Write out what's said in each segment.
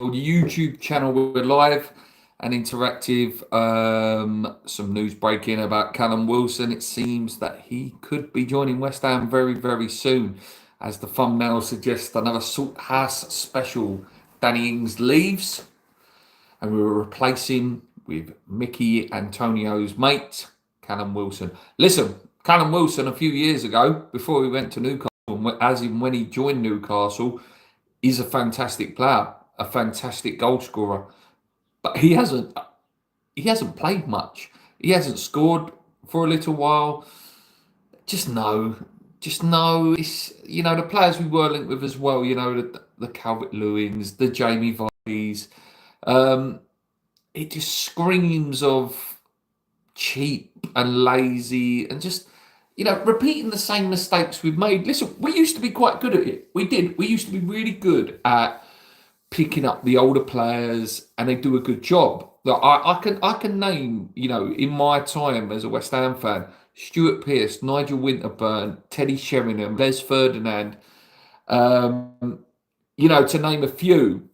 YouTube channel. We're live and interactive. Some news breaking about Callum Wilson. It seems that he could be joining West Ham very, very soon. As the thumbnail suggests, another Salt House special. Danny Ings leaves and we were replacing with Mickey Antonio's mate, Callum Wilson. Listen, Callum Wilson, a few years ago, before he went to Newcastle, as in when he joined Newcastle, is a fantastic player, a fantastic goal scorer. But he hasn't played much. He hasn't scored for a little while. Just know. It's, the players we were linked with as well. The Calvert-Lewins, the Jamie Vardy's. It just screams of cheap and lazy and just, repeating the same mistakes we've made. Listen, we used to be quite good at it. We did. We used to be really good at picking up the older players, and they do a good job. Like I can name, in my time as a West Ham fan, Stuart Pearce, Nigel Winterburn, Teddy Sheringham, Les Ferdinand, to name a few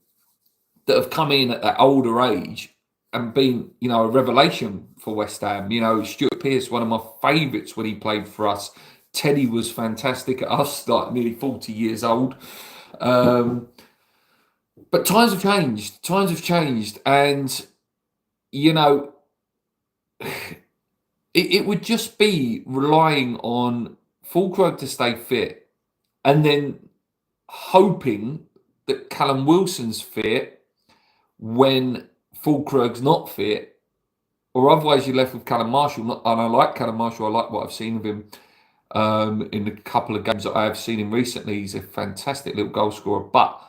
that have come in at that older age and been, a revelation for West Ham. Stuart Pearce, one of my favourites when he played for us. Teddy was fantastic at us, like nearly 40 years old. But times have changed. And, it would just be relying on Fulkrug to stay fit and then hoping that Callum Wilson's fit when Fulkrug's not fit, or otherwise you're left with Callum Marshall. And I like Callum Marshall. I like what I've seen of him in the couple of games that I have seen him recently. He's a fantastic little goal scorer, but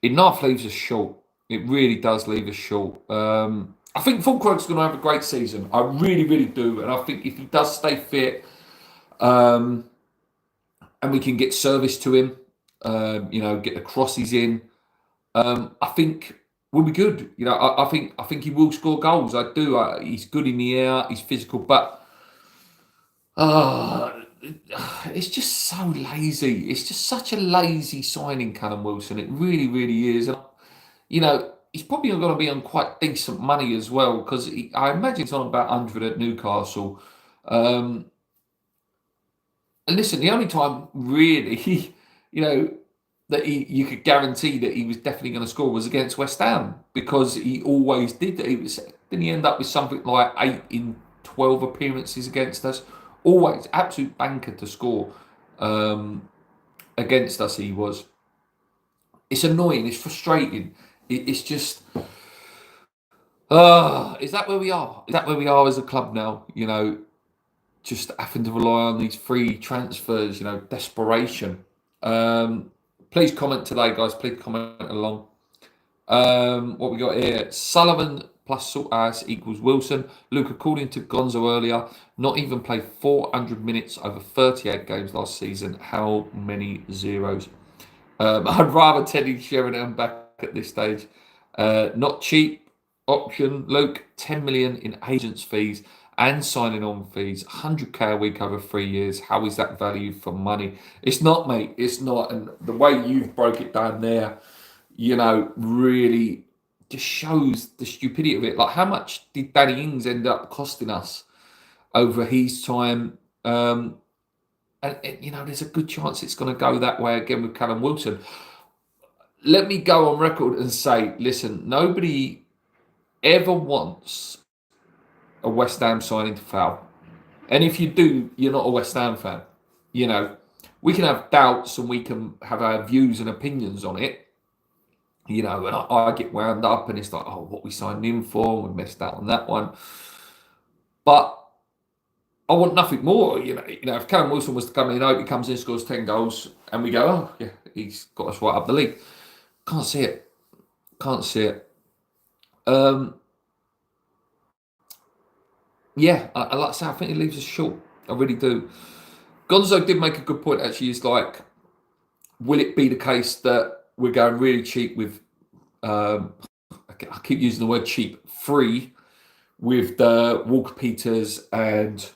enough leaves us short. It really does leave us short. I think Fulkrug's going to have a great season. I really, really do. And I think if he does stay fit, and we can get service to him, get the crosses in, I think we'll be good. I think he will score goals. I do. He's good in the air. He's physical, but it's just so lazy. It's just such a lazy signing, Callum Wilson. It really, really is. And, he's probably going to be on quite decent money as well, because I imagine he's on about 100 at Newcastle. And listen, the only time really, that you could guarantee that he was definitely going to score was against West Ham, because he always did. Didn't he end up with something like 8 in 12 appearances against us? Always absolute banker to score against us. He was. It's annoying. It's frustrating. It's just. Is that where we are? Is that where we are as a club now? Just having to rely on these free transfers. Desperation. Please comment today, guys. Please comment along. What we got here? Sullivan plus Salthouse equals Wilson. Luke, according to Gonzo earlier, not even played 400 minutes over 38 games last season. How many zeros? I'd rather Teddy Sheringham back at this stage. Not cheap option, Luke. 10 million in agents' fees and signing on fees. 100k a week over 3 years. How is that value for money? It's not, mate. It's not. And the way you've broke it down there, really just shows the stupidity of it. Like, how much did Danny Ings end up costing us over his time? And there's a good chance it's going to go that way again with Callum Wilson. Let me go on record and say, listen, nobody ever wants a West Ham signing to fail. And if you do, you're not a West Ham fan. We can have doubts and we can have our views and opinions on it. And I get wound up and it's like, oh, what we signed him for, we missed out on that one. But I want nothing more. If Callum Wilson was to come in, I hope he comes in, scores 10 goals, and we go, oh, yeah, he's got us right up the league. Can't see it. Yeah, I like to say, I think it leaves us short. I really do. Gonzo did make a good point, actually. It's like, will it be the case that we're going really cheap with, I keep using the word cheap, free, with the Walker-Peters and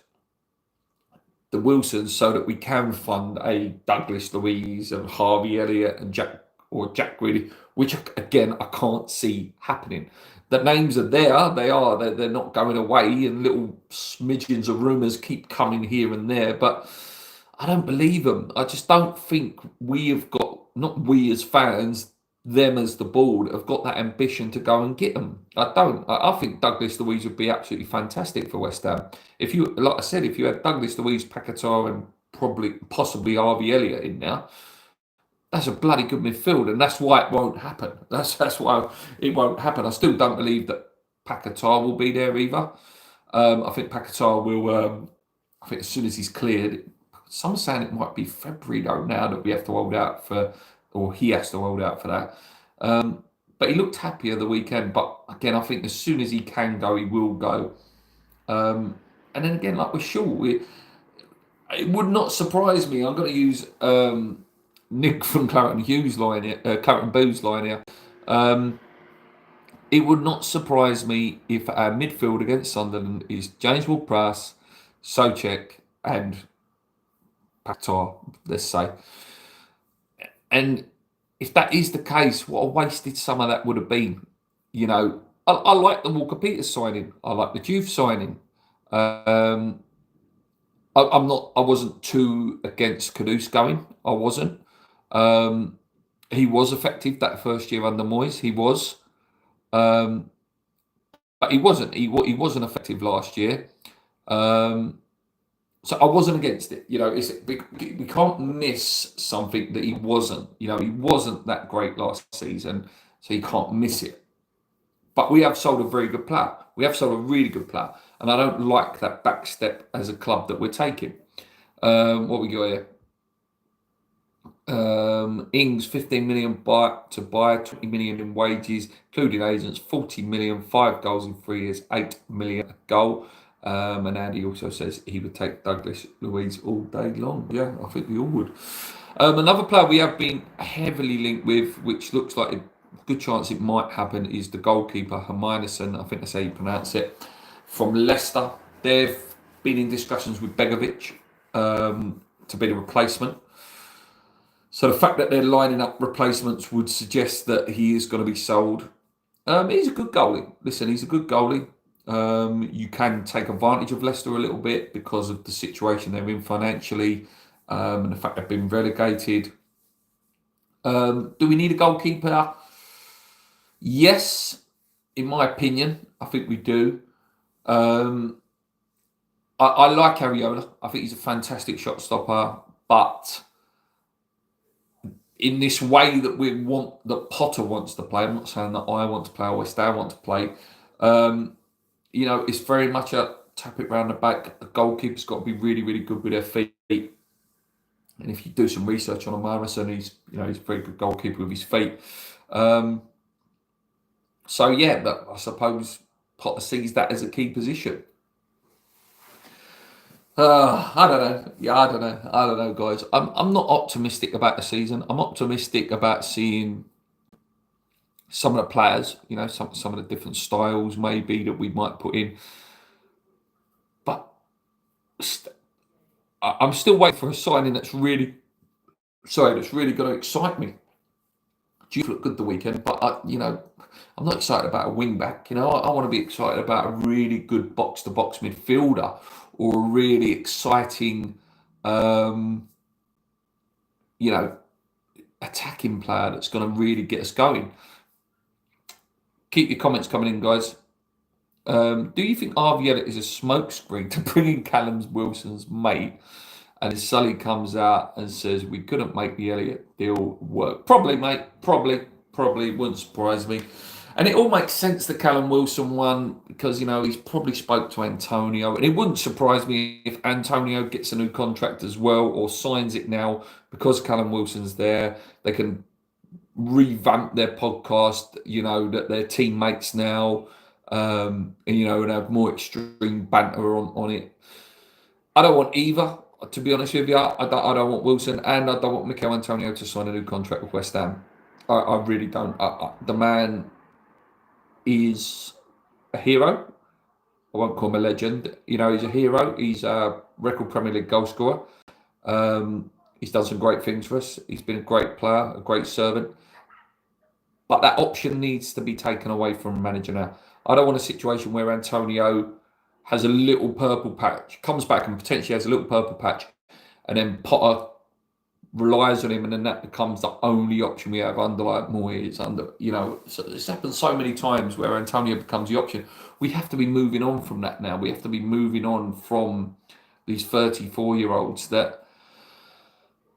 the Wilsons, so that we can fund a Douglas Luiz and Harvey Elliott and Jack Greedy? which again I can't see happening. The names are there; they're not going away, and little smidgens of rumours keep coming here and there, but I don't believe them. I just don't think we have got, not we as fans, them as the board have got that ambition to go and get them. I don't. I think Douglas Luiz would be absolutely fantastic for West Ham. If you, like I said, if you had Douglas Luiz, Paquetá, and possibly Harvey Elliott in there, that's a bloody good midfield, and that's why it won't happen. That's why it won't happen. I still don't believe that Paquetá will be there either. I think Paquetá will. I think as soon as he's cleared, some are saying it might be February though. Now that we have to hold out for, or he has to hold out for that. But he looked happier the weekend. But again, I think as soon as he can go, he will go. And then again, like with Shaw, it would not surprise me. I'm going to use Nick from Claret Boo's line here. It would not surprise me if our midfield against Sunderland is James Ward-Prowse, Soucek, and Paquetá, let's say. And if that is the case, what a wasted summer that would have been. You know, I like the Walker Peters signing. I like the Juve signing. I wasn't too against Kudus going. I wasn't. He was effective that first year under Moyes. He was. But he wasn't. He wasn't effective last year. So I wasn't against it. You know, we can't miss something that he wasn't. You know, he wasn't that great last season, so you can't miss it. But we have sold a very good player. We have sold a really good player. And I don't like that back step as a club that we're taking. What we got here? Ings, 15 million to buy, 20 million in wages, including agents, 40 million, 5 goals in 3 years, 8 million a goal. And Andy also says he would take Douglas Luiz all day long. Yeah, I think we all would. Another player we have been heavily linked with, which looks like a good chance it might happen, is the goalkeeper, Herminason, I think that's how you pronounce it, from Leicester. They've been in discussions with Begovic to be the replacement. So the fact that they're lining up replacements would suggest that he is going to be sold. He's a good goalie. Listen, he's a good goalie. You can take advantage of Leicester a little bit because of the situation they're in financially, and the fact they've been relegated. Do we need a goalkeeper? Yes, in my opinion, I think we do. I like Areola. I think he's a fantastic shot stopper, but in this way that Potter wants to play, I'm not saying that I want to play or West Ham want to play. You know, it's very much a tap it round the back. The goalkeeper's got to be really, really good with their feet. And if you do some research on Herminason, he's a very good goalkeeper with his feet. So yeah, but I suppose Potter sees that as a key position. I don't know. Yeah, I don't know, guys. I'm not optimistic about the season. I'm optimistic about seeing some of the players, you know, some of the different styles maybe that we might put in. But I'm still waiting for a signing that's really going to excite me. Juve looked good the weekend, but I'm not excited about a wing back. You know, I want to be excited about a really good box-to-box midfielder or a really exciting, attacking player that's going to really get us going. Keep your comments coming in, guys. Do you think Harvey Elliott is a smokescreen to bring in Callum Wilson's mate? And Sully comes out and says, we couldn't make the Elliott deal work. Probably, mate. Probably. Wouldn't surprise me. And it all makes sense, the Callum Wilson one, because, he's probably spoke to Antonio. And it wouldn't surprise me if Antonio gets a new contract as well or signs it now because Callum Wilson's there. They can revamp their podcast, that they're teammates now, and have more extreme banter on it. I don't want either. To be honest with you, I don't want Wilson, and I don't want Mikel Antonio to sign a new contract with West Ham. I really don't. The man is a hero. I won't call him a legend. He's a hero. He's a record Premier League goal scorer. He's done some great things for us. He's been a great player, a great servant. but that option needs to be taken away from a manager now. I don't want a situation where Antonio has a little purple patch, comes back and potentially has a little purple patch, and then Potter relies on him, and then that becomes the only option we have under like Moyes, so this happens so many times where Antonio becomes the option. We have to be moving on from that now. We have to be moving on from these 34-year-olds that,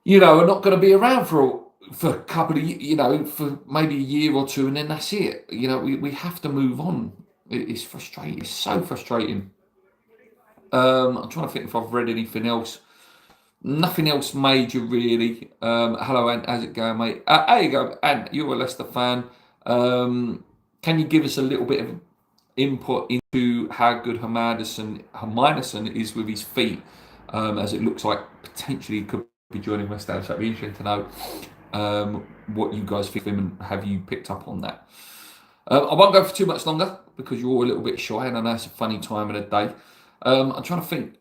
are not going to be around for a couple of, for maybe a year or two, and then that's it. We have to move on. It's frustrating. It's so frustrating. I'm trying to think if I've read anything else. Nothing else major, really. Hello, Ant. How's it going, mate? There you go, Ant. You're a Leicester fan. Can you give us a little bit of input into how good Hermanusson is with his feet, as it looks like potentially he could be joining West Ham? So it'd be interesting to know what you guys think of him, and have you picked up on that? I won't go for too much longer because you're all a little bit shy, and I know it's a funny time of the day. I'm trying to think.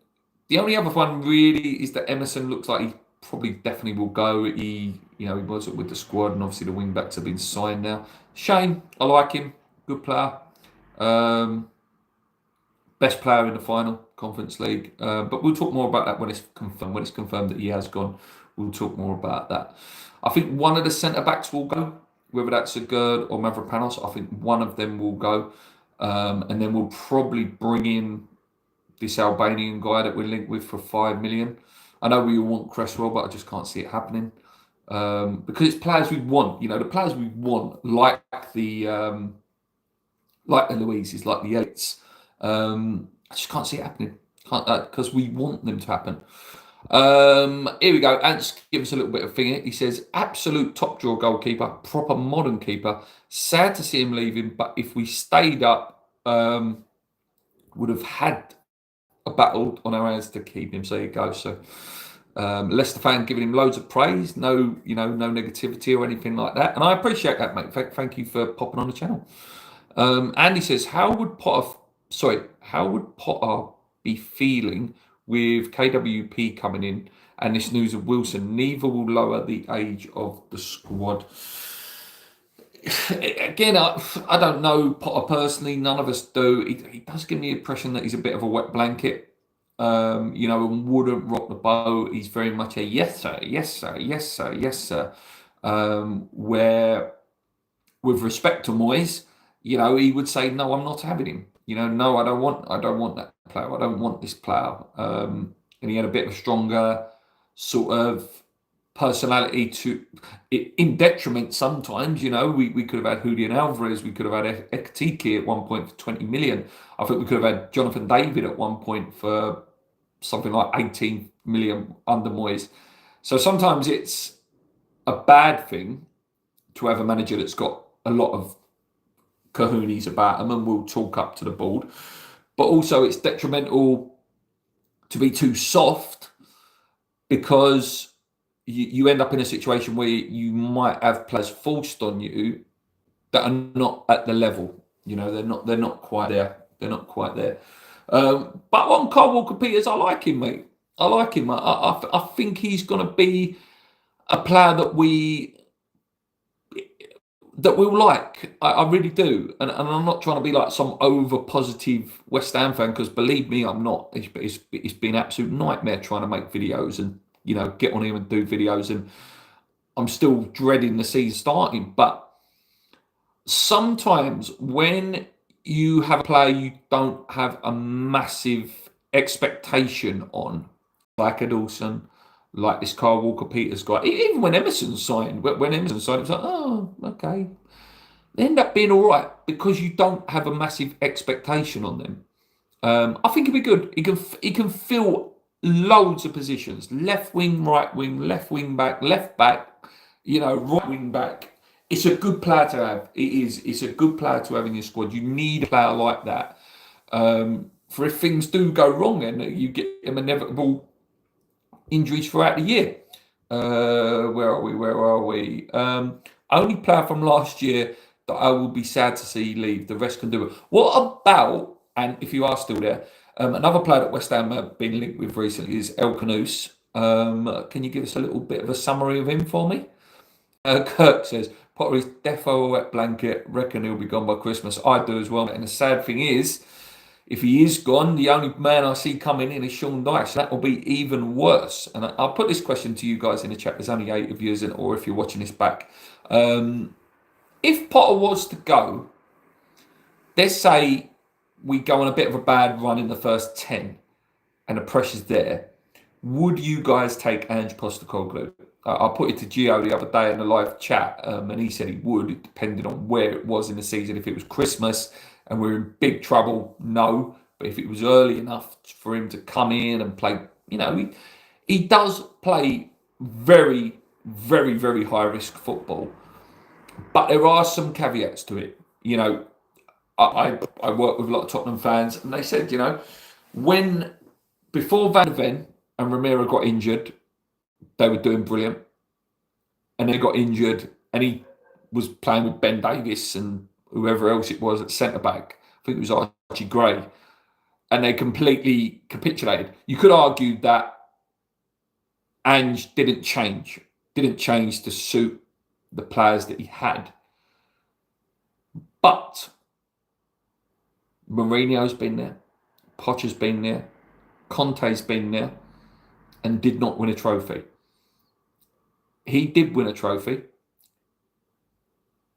The only other one really is that Emerson looks like he probably definitely will go. He was with the squad, and obviously the wing backs have been signed now. Shane, I like him. Good player. Best player in the final Conference League. But we'll talk more about that when it's confirmed. When it's confirmed that he has gone, we'll talk more about that. I think one of the centre backs will go, whether that's Sigurd or Mavropanos. I think one of them will go, and then we'll probably bring in this Albanian guy that we're linked with for 5 million. I know we all want Cresswell, but I just can't see it happening, because it's players we want. The players we want, like the Louises, like the Elites. I just can't see it happening. Because we want them to happen. Here we go. Ants give us a little bit of thing. He says, absolute top drawer goalkeeper, proper modern keeper. Sad to see him leaving, but if we stayed up, would have had a battle on our hands to keep him. So there you go. So Leicester fan giving him loads of praise, no negativity or anything like that, and I appreciate that, mate. Thank you for popping on the channel. Andy says, how would Potter be feeling with KWP coming in and this news of Wilson? Neither will lower the age of the squad. Again, I don't know Potter personally. None of us do. He does give me the impression that he's a bit of a wet blanket, and wouldn't rock the boat. He's very much a yes sir, yes sir, yes sir, yes sir. Where, with respect to Moyes, he would say, no, I'm not having him. No, I don't want that player. I don't want this player. And he had a bit of a stronger sort of personality in detriment sometimes. We could have had Julian Alvarez, we could have had Ekitike at one point for 20 million. I think we could have had Jonathan David at one point for something like 18 million under Moyes. So sometimes it's a bad thing to have a manager that's got a lot of kahunis about him and will talk up to the board, but also it's detrimental to be too soft, because you end up in a situation where you might have players forced on you that are not at the level. They're not quite there. They're not quite there. But on Kyle Walker-Peters, I like him, mate. I like him. I think he's going to be a player that we'll like. I really do. And I'm not trying to be like some over positive West Ham fan, because believe me, I'm not. It's been an absolute nightmare trying to make videos and get on here and do videos, and I'm still dreading the season starting. But sometimes when you have a player you don't have a massive expectation on, like a Dawson, like this Kyle Walker-Peters guy, even when Emerson signed, it was like, oh, okay. They end up being all right because you don't have a massive expectation on them. I think he'll be good. He can fill loads of positions: left wing, right wing, left wing back, left back, right wing back. It's a good player to have. It is. It's a good player to have in your squad. You need a player like that. For if things do go wrong and you get them inevitable injuries throughout the year. Where are we? Only player from last year that I will be sad to see leave. The rest can do it. What about, and if you are still there, another player that West Ham have been linked with recently is El Canous. Can you give us a little bit of a summary of him for me? Kirk says, Potter is defo a wet blanket. Reckon he'll be gone by Christmas. I do as well. And the sad thing is, if he is gone, the only man I see coming in is Sean Dyche. That will be even worse. And I'll put this question to you guys in the chat. There's only 8 of you, isn't it? Or if you're watching this back. If Potter was to go, let's say we go on a bit of a bad run in the first 10 and the pressure's there. Would you guys take Ange Postecoglou? I put it to Gio the other day in the live chat, and he said he would, depending on where it was in the season. If it was Christmas and we're in big trouble, no. But if it was early enough for him to come in and play, he does play very, very, very high risk football. But there are some caveats to it. I work with a lot of Tottenham fans, and they said, before Van de Ven and Ramiro got injured, they were doing brilliant. And they got injured, and he was playing with Ben Davies and whoever else it was at centre-back. I think it was Archie Gray. And they completely capitulated. You could argue that Ange didn't change to suit the players that he had. But Mourinho's been there, Potter's been there, Conte's been there, and did not win a trophy. He did win a trophy.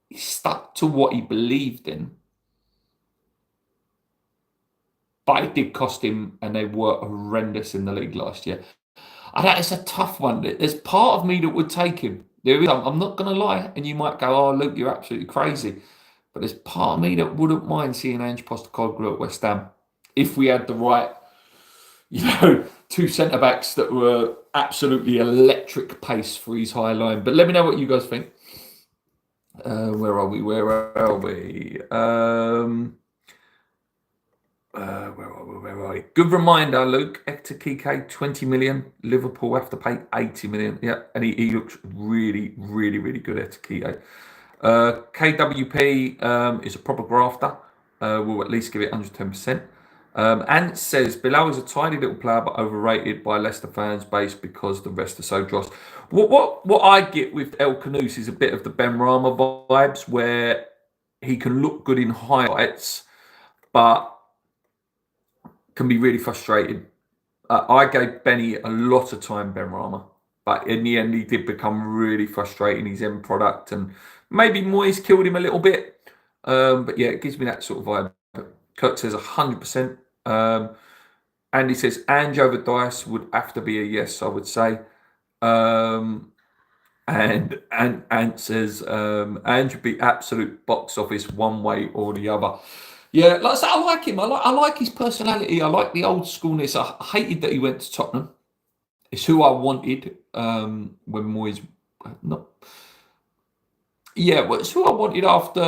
He stuck to what he believed in. But it did cost him, and they were horrendous in the league last year. It's a tough one. There's part of me that would take him. There is. I'm not going to lie, and you might go, "Oh, Luke, you're absolutely crazy." But there's part of me that wouldn't mind seeing Ange Postecoglou at West Ham if we had the right, 2 centre-backs that were absolutely electric pace for his high line. But let me know what you guys think. Where are we? Where are we? Good reminder, Luke. Hector Kike, 20 million. Liverpool have to pay 80 million. Yeah, and he looks really, really, really good, Hector Kike. KWP is a proper grafter. We'll at least give it 110%. And it says, Bilal is a tiny little player, but overrated by Leicester fans base because the rest are so dross. What I get with El Kanous is a bit of the Ben Rama vibes, where he can look good in highlights, but can be really frustrating. I gave Benny a lot of time, Ben Rama, but in the end, he did become really frustrating, his end product, and maybe Moyes killed him a little bit. But yeah, it gives me that sort of vibe. Kurt says 100%. Andy says Ange over Dice would have to be a yes, I would say. And Ant says Ange would be absolute box office one way or the other. Yeah, like I said, I like him. I like his personality. I like the old schoolness. I hated that he went to Tottenham. It's who I wanted when Moyes. Well, it's who I wanted after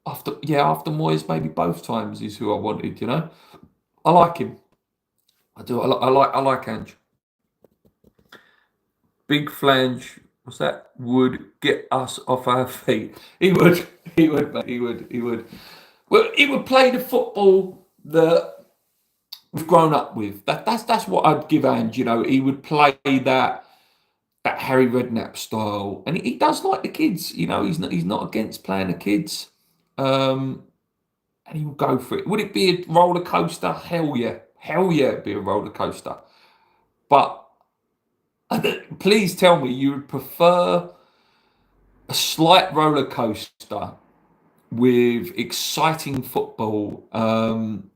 Moyes, maybe both times is who I wanted. I like him. I do. I like Ange. Big flange. What's that? Would get us off our feet. He would. Well, he would play the football that we've grown up with. That's what I'd give Ange. He would play that Harry Redknapp style, and he does like the kids. He's not against playing the kids, and he will go for it. Would it be a roller coaster? Hell yeah, it'd be a roller coaster. But please tell me you would prefer a slight roller coaster with exciting football, and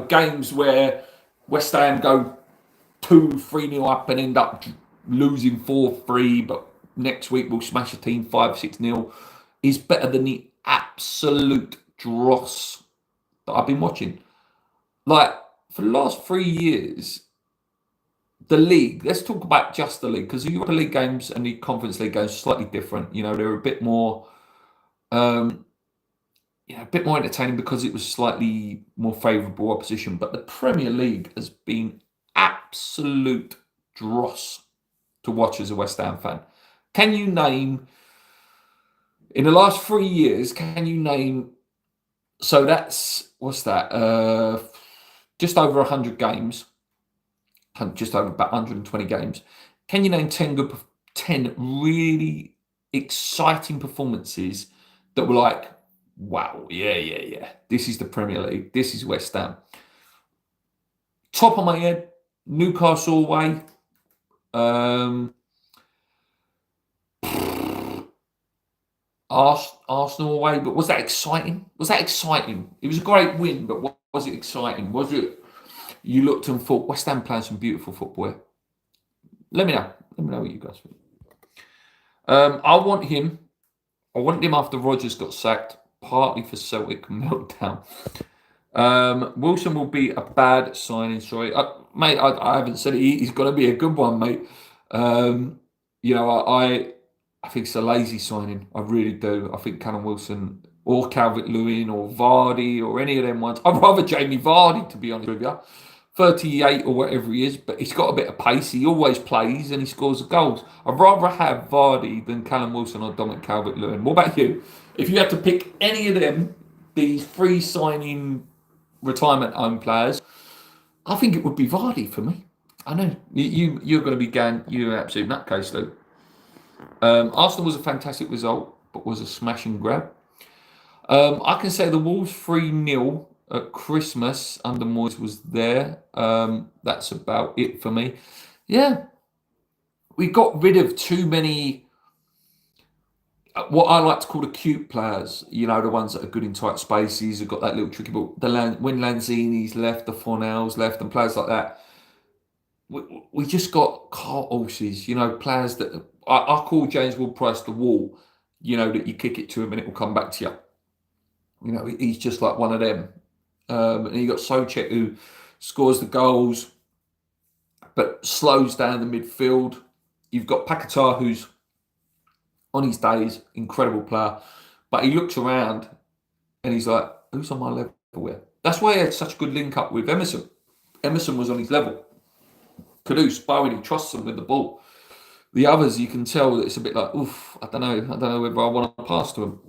games where West Ham go 2-3-0 up and end up losing 4-3, but next week we'll smash a team 5-6-0, is better than the absolute dross that I've been watching. Like, for the last 3 years, the league, let's talk about just the league, because the Europa League games and the Conference League games are slightly different. They're a bit more entertaining because it was slightly more favourable opposition. But the Premier League has been absolute dross to watch as a West Ham fan. Can you name, in the last 3 years, so that's, what's that, just over 100 games, just over about 120 games. Can you name 10 really exciting performances that were like, wow, yeah. This is the Premier League. This is West Ham. Top of my head, Newcastle away. Arsenal away, but was that exciting? Was that exciting? It was a great win, but was it exciting? Was it? You looked and thought West Ham playing some beautiful football. Let me know. Let me know what you guys think. I want him after Rodgers got sacked, partly for Celtic meltdown. Wilson will be a bad signing. Sorry, mate. I haven't said it. He's going to be a good one, mate. I think it's a lazy signing. I really do. I think Callum Wilson or Calvert-Lewin or Vardy or any of them ones. I'd rather Jamie Vardy, to be honest with you. 38 or whatever he is, but he's got a bit of pace. He always plays and he scores the goals. I'd rather have Vardy than Callum Wilson or Dominic Calvert-Lewin. What about you? If you had to pick any of them, these free signing retirement home players, I think it would be Vardy for me. I know you're going to be going. You're an absolute nutcase, Luke. Arsenal was a fantastic result, but was a smash and grab. I can say the Wolves 3-0 at Christmas under Moyes was there. That's about it for me. Yeah, we got rid of too many, what I like to call the cute players. You know, the ones that are good in tight spaces, have got that little tricky ball. When Lanzini's left, the Fornals left, and players like that. We just got cart horses, you know, players that I call James Ward-Prowse the wall, you know, that you kick it to him and it will come back to you. You know, he's just like one of them. And you got Soucek who scores the goals, but slows down the midfield. You've got Paquetá who's on his days, incredible player, but he looks around and he's like, who's on my level here? That's why he had such a good link up with Emerson. Emerson was on his level. Caduce, Bowen, he trusts them with the ball. The others, you can tell that it's a bit like, oof, I don't know whether I want to pass to them.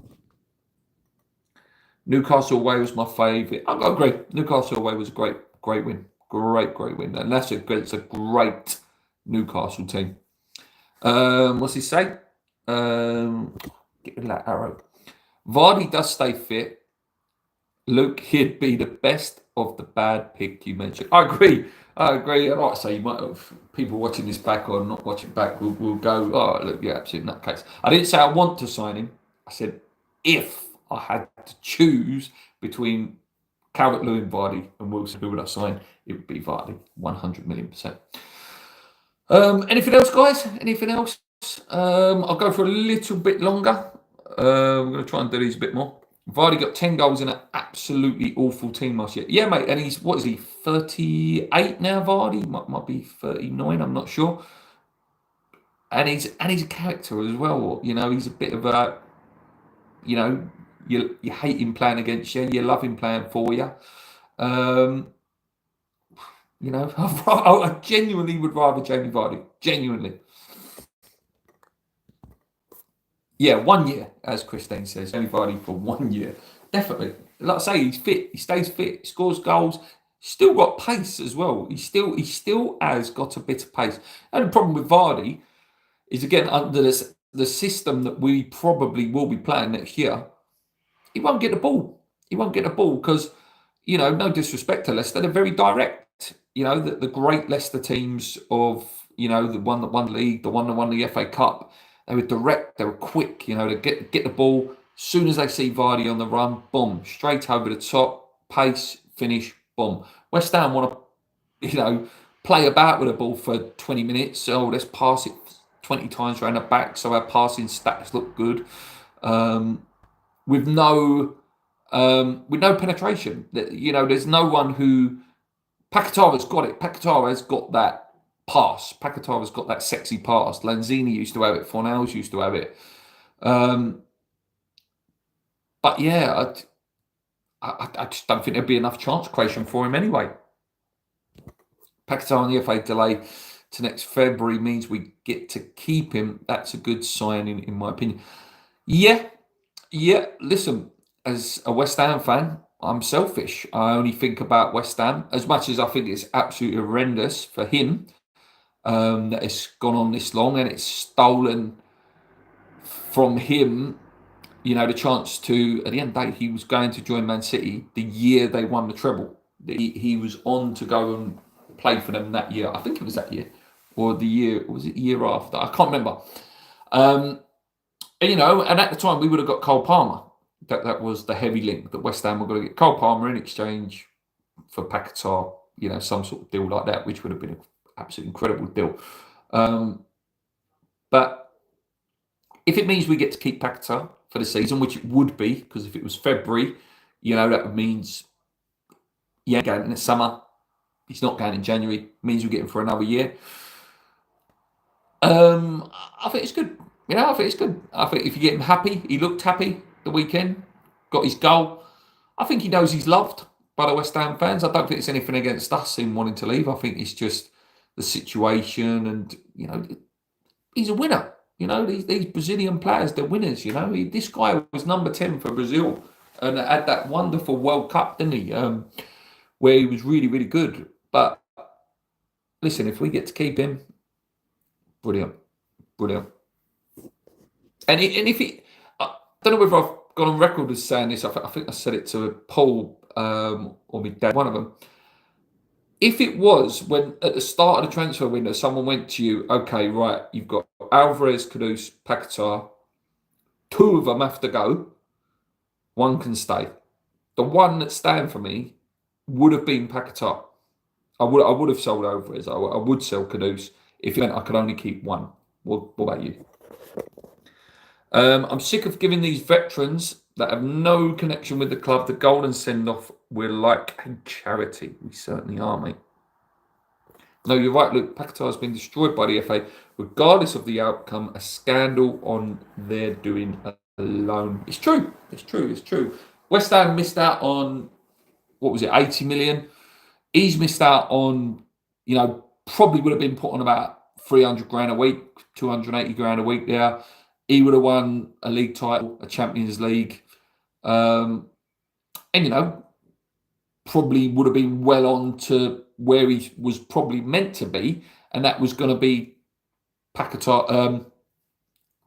Newcastle away was my favourite. I agree. Newcastle away was a great win. Great win. And it's a great Newcastle team. What's he say? Get rid of that arrow. Vardy does stay fit. Luke, he'd be the best of the bad pick you mentioned. I agree. And like I say, you might have people watching this back or not watching back will go, oh, look, yeah, absolutely nutcase. I didn't say I want to sign him. I said if I had to choose between Calvert-Lewin, Vardy, and Wilson, who would I sign? It would be Vardy, 100 million %. Anything else, guys? Anything else? I'll go for a little bit longer. I'm going to try and do these a bit more. Vardy got 10 goals in an absolutely awful team last year. Yeah, mate, and he's, 38 now, Vardy? Might be 39, I'm not sure. And he's a character as well. You know, he's a bit of a, you know, you hate him playing against you, you love him playing for you. You know, I genuinely would rather Jamie Vardy. Genuinely. Yeah, 1 year, as Christine says. Jamie Vardy for 1 year. Definitely. Like I say, he's fit. He stays fit. Scores goals. Still got pace as well. He still has got a bit of pace. And the problem with Vardy is, again, under the system that we probably will be playing next year, he won't get the ball. He won't get the ball because, you know, no disrespect to Leicester, they're very direct. You know, the great Leicester teams of, you know, the one that won the league, the one that won the FA Cup, they were direct, they were quick, you know, to get the ball. As soon as they see Vardy on the run, boom, straight over the top, pace, finish, boom. West Ham want to, you know, play about with the ball for 20 minutes. So let's pass it 20 times around the back so our passing stats look good. With no penetration. You know, there's no one who... Paquetá has got it. Paquetá has got that pass. Paquetá has got that sexy pass. Lanzini used to have it. Fornals used to have it. But yeah, I just don't think there'd be enough chance creation for him anyway. Paquetá on the FA delay to next February means we get to keep him. That's a good sign in my opinion. Yeah. Listen, as a West Ham fan, I'm selfish. I only think about West Ham as much as I think it's absolutely horrendous for him that it's gone on this long and it's stolen from him, the chance to, at the end of the day, he was going to join Man City the year they won the treble. He was on to go and play for them that year. I think it was that year. Or the year after? I can't remember. And at the time we would have got Cole Palmer. That was the heavy link that West Ham were going to get Cole Palmer in exchange for Paquetá, some sort of deal like that, which would have been an absolutely incredible deal. But if it means we get to keep Paquetá for the season, which it would be, because if it was February, that means going in the summer. He's not going in January. It means we get him for another year. I think it's good. I think it's good. I think if you get him happy, he looked happy the weekend, got his goal. I think he knows he's loved by the West Ham fans. I don't think it's anything against us in wanting to leave. I think it's just the situation, and he's a winner. These Brazilian players, they're winners. This guy was number 10 for Brazil and had that wonderful World Cup, didn't he? Where he was really, really good. But listen, if we get to keep him, brilliant. And if he, I don't know whether I've gone on record as saying this. I think I said it to Paul or my dad, one of them. If it was when at the start of the transfer window, someone went to you, okay, right, you've got Alvarez, Kudus, Paquetá, 2 of them have to go, 1 can stay. The one that's staying for me would have been Paquetá. I would have sold Alvarez. I would sell Kudus if it meant I could only keep 1. What about you? I'm sick of giving these veterans that have no connection with the club the golden send-off. We're like a charity. We certainly are, mate. No, you're right, Luke. Paquetá has been destroyed by the FA. Regardless of the outcome, a scandal on their doing alone. It's true. West Ham missed out on, 80 million. He's missed out on, probably would have been put on about 300 grand a week, 280 grand a week there. He would have won a league title, a Champions League. And, probably would have been well on to where he was probably meant to be. And that was going to be Paquetá,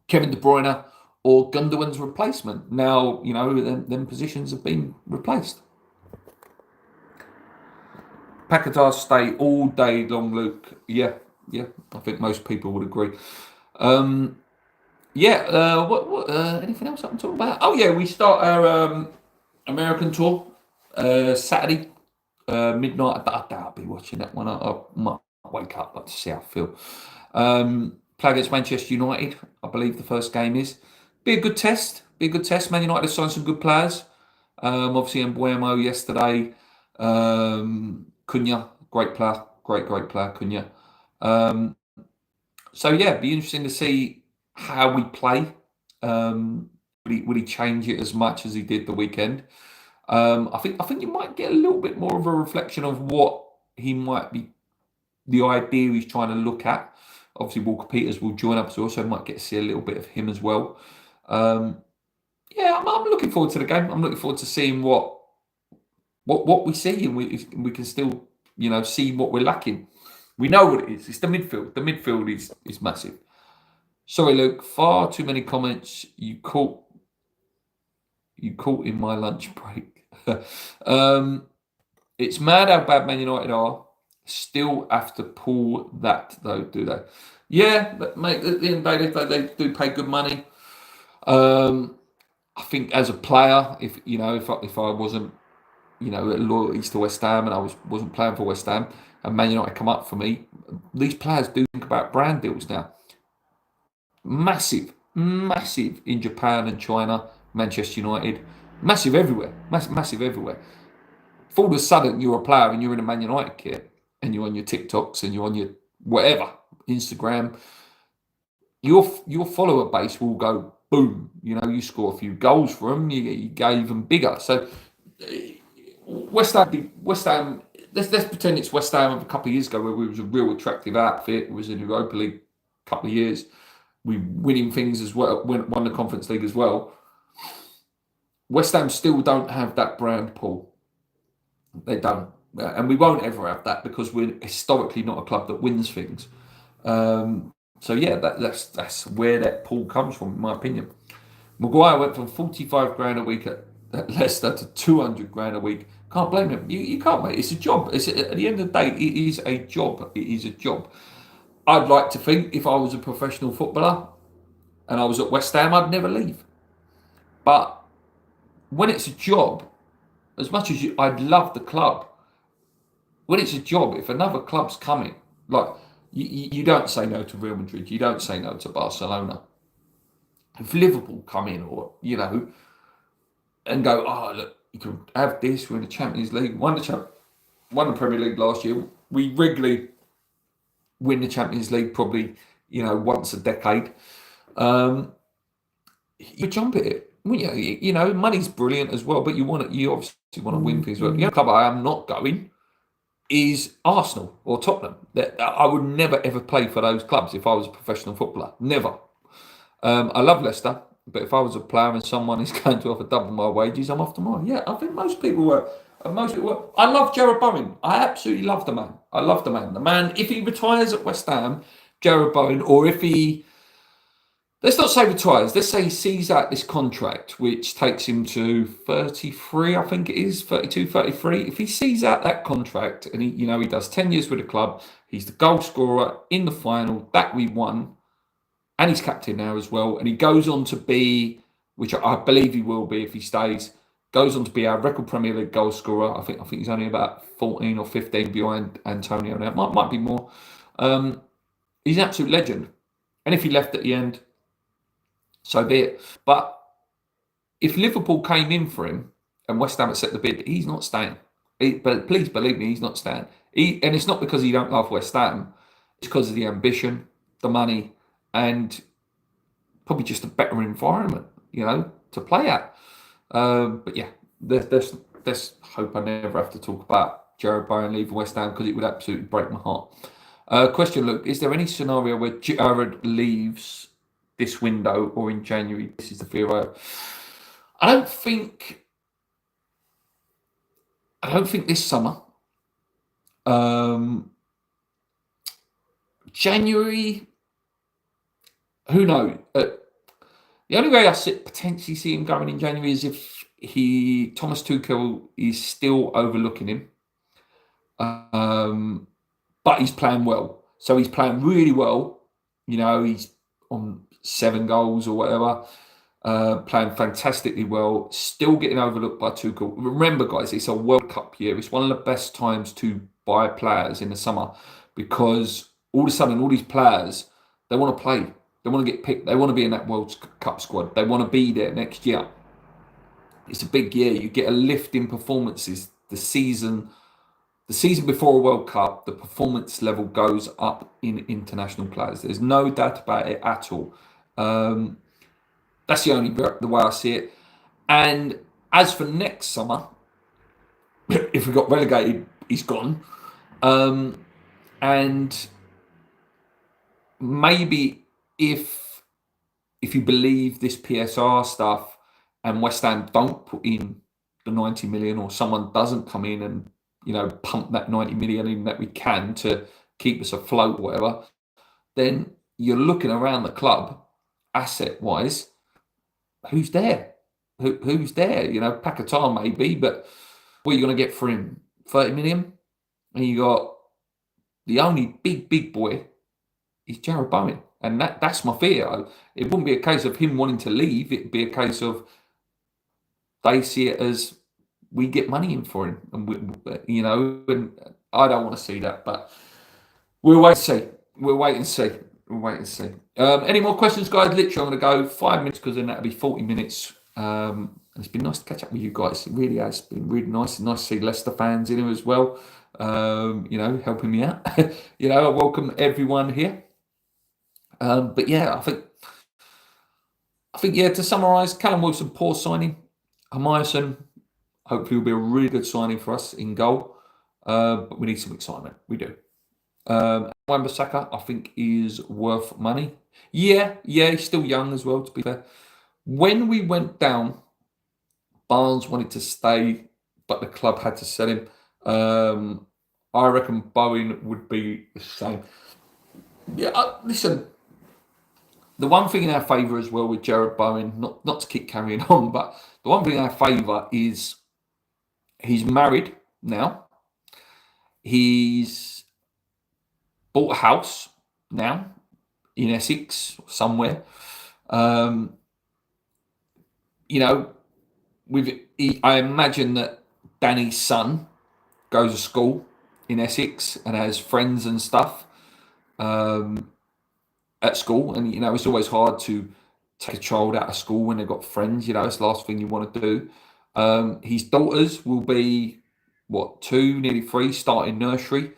Kevin De Bruyne or Gundogan's replacement. Now, them positions have been replaced. Paquetá stay all day long, Luke. Yeah. I think most people would agree. Anything else I can talk about? Oh yeah, we start our American tour Saturday midnight. I doubt I'll be watching that one. I might wake up to see how I feel. Play against Manchester United. I believe the first game is. Be a good test. Man United have signed some good players. Obviously Mbuemo yesterday. Cunha, great player. Great player, Cunha. Be interesting to see how we play. Will he change it as much as he did the weekend? I think you might get a little bit more of a reflection of what he might be, the idea he's trying to look at. Obviously, Walker Peters will join up, so also might get to see a little bit of him as well. I'm looking forward to the game. I'm looking forward to seeing what we see, and we can still see what we're lacking. We know what it is. It's the midfield. The midfield is massive. Sorry, Luke. Far too many comments. You caught in my lunch break. It's mad how bad Man United are. Still have to pull that though, do they? Yeah, but mate, at the end of the day, they do pay good money. I think as a player, if I wasn't loyalties to West Ham and I wasn't playing for West Ham and Man United come up for me, these players do think about brand deals now. Massive in Japan and China, Manchester United, massive everywhere. If all of a sudden you're a player and you're in a Man United kit and you're on your TikToks and you're on your whatever, Instagram, your follower base will go boom. You score a few goals for them, you get even bigger. So West Ham. Let's pretend it's West Ham of a couple of years ago where we was a real attractive outfit. It was in the Europa League a couple of years. We winning things as well, won the Conference League as well. West Ham still don't have that brand pull. They don't. And we won't ever have that because we're historically not a club that wins things. That's where that pull comes from, in my opinion. Maguire went from 45 grand a week at Leicester to 200 grand a week. Can't blame him. You can't, mate. It's a job. At the end of the day, it is a job. It is a job. I'd like to think if I was a professional footballer and I was at West Ham, I'd never leave. But when it's a job, as much as I'd love the club, when it's a job, if another club's coming, like you don't say no to Real Madrid, you don't say no to Barcelona. If Liverpool come in, or and go, oh look, you can have this. We're in the Champions League, won the Premier League last year. We regularly win the Champions League, probably once a decade. You jump at it. Money's brilliant as well, but you obviously want to win things. But the only club I am not going is Arsenal or Tottenham. That I would never ever play for those clubs if I was a professional footballer. Never. I love Leicester, but if I was a player and someone is going to offer double my wages, I'm off tomorrow. Yeah, I think most people were. I love Jarrod Bowen. I absolutely love the man. I love the man. The man, if he retires at West Ham, Jarrod Bowen, or if he, let's not say retires, let's say he sees out this contract, which takes him to 33, I think it is, 32, 33. If he sees out that contract and he does 10 years with the club, he's the goal scorer in the final that we won, and he's captain now as well, and he goes on to be, which I believe he will be if he stays, goes on to be our record Premier League goal scorer. I think he's only about 14 or 15 behind Antonio now. Might be more. He's an absolute legend. And if he left at the end, so be it. But if Liverpool came in for him and West Ham had set the bid, he's not staying. But please believe me, he's not staying. And it's not because he don't love West Ham. It's because of the ambition, the money, and probably just a better environment, to play at. But yeah, let's hope I never have to talk about Jarrod Bowen leaving West Ham, because it would absolutely break my heart. Question, Luke, is there any scenario where Jarrod leaves this window or in January? This is the fear I don't think this summer. January, who knows? The only way I potentially see him going in January is if Thomas Tuchel is still overlooking him. But he's playing well. So he's playing really well. He's on 7 goals or whatever. Playing fantastically well. Still getting overlooked by Tuchel. Remember, guys, it's a World Cup year. It's one of the best times to buy players in the summer, because all of a sudden, all these players, they want to play. They want to get picked. They want to be in that World Cup squad. They want to be there next year. It's a big year. You get a lift in performances. The season before a World Cup, the performance level goes up in international players. There's no doubt about it at all. That's the way I see it. And as for next summer, if we got relegated, he's gone. And maybe if you believe this PSR stuff and West Ham don't put in the 90 million, or someone doesn't come in and pump that 90 million in that we can to keep us afloat or whatever, then you're looking around the club, asset-wise, who's there? Who's there? Paquetá maybe, but what are you going to get for him? 30 million? And you got the only big boy is Jarrod Bowen. And that's my fear. It wouldn't be a case of him wanting to leave. It'd be a case of they see it as we get money in for him. And, and I don't want to see that. But we'll wait and see. We'll wait and see. Any more questions, guys? Literally, I'm going to go 5 minutes, because then that'll be 40 minutes. And it's been nice to catch up with you guys. It really has been really nice. Nice to see Leicester fans in here as well, helping me out. I welcome everyone here. But yeah, I think to summarise, Callum Wilson, poor signing. Hermison, hopefully will be a really good signing for us in goal. But we need some excitement. We do. Wan-Bissaka, I think, is worth money. Yeah, he's still young as well, to be fair. When we went down, Barnes wanted to stay, but the club had to sell him. I reckon Bowen would be the same. Yeah, listen, the one thing in our favour as well with Jared Bowen, not to keep carrying on, but the one thing in our favour is he's married now. He's bought a house now in Essex somewhere. You know, I imagine that Danny's son goes to school in Essex and has friends and stuff at school. And, you know, it's always hard to take a child out of school when they've got friends. You know, it's the last thing you want to do. His daughters will be, 2, nearly 3, starting nursery.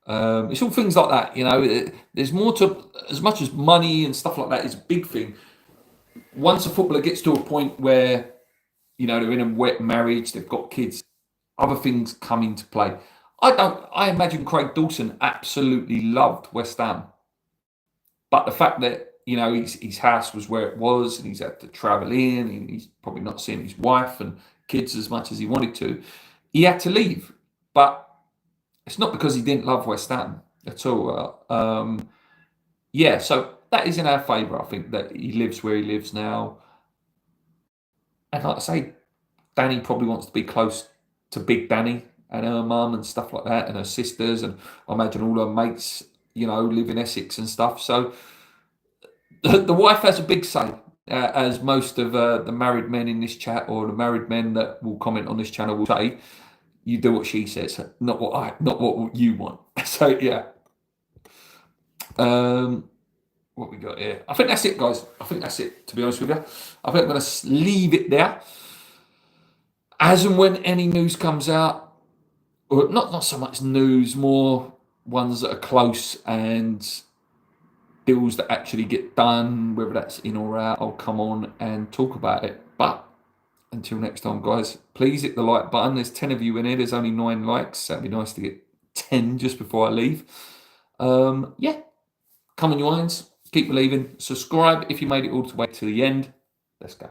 It's all things like that, you know. There's more to, as much as money and stuff like that is a big thing. Once a footballer gets to a point where, you know, they're in a wet marriage, they've got kids, other things come into play. I imagine Craig Dawson absolutely loved West Ham. But the fact that, you know, his house was where it was and he's had to travel in and he's probably not seeing his wife and kids as much as he wanted to, he had to leave. But it's not because he didn't love West Ham at all. Yeah, so that is in our favour, I think, that he lives where he lives now. And like I say, Danny probably wants to be close to Big Danny and her mum and stuff like that, and her sisters, and I imagine all her mates, you know, live in Essex and stuff. So the wife has a big say, as most of the married men in this chat, or the married men that will comment on this channel, will say. You do what she says, not what you want. So yeah. What we got here? I think that's it, guys. I think that's it, to be honest with you. I think I'm going to leave it there. As and when any news comes out, or not so much news, more ones that are close and deals that actually get done, whether that's in or out, I'll come on and talk about it. But until next time, guys, please hit the like button. There's 10 of you in here. There's only 9 likes. That'd be nice to get 10 just before I leave. Yeah, come on, your irons. Keep believing. Subscribe if you made it all the way to the end. Let's go.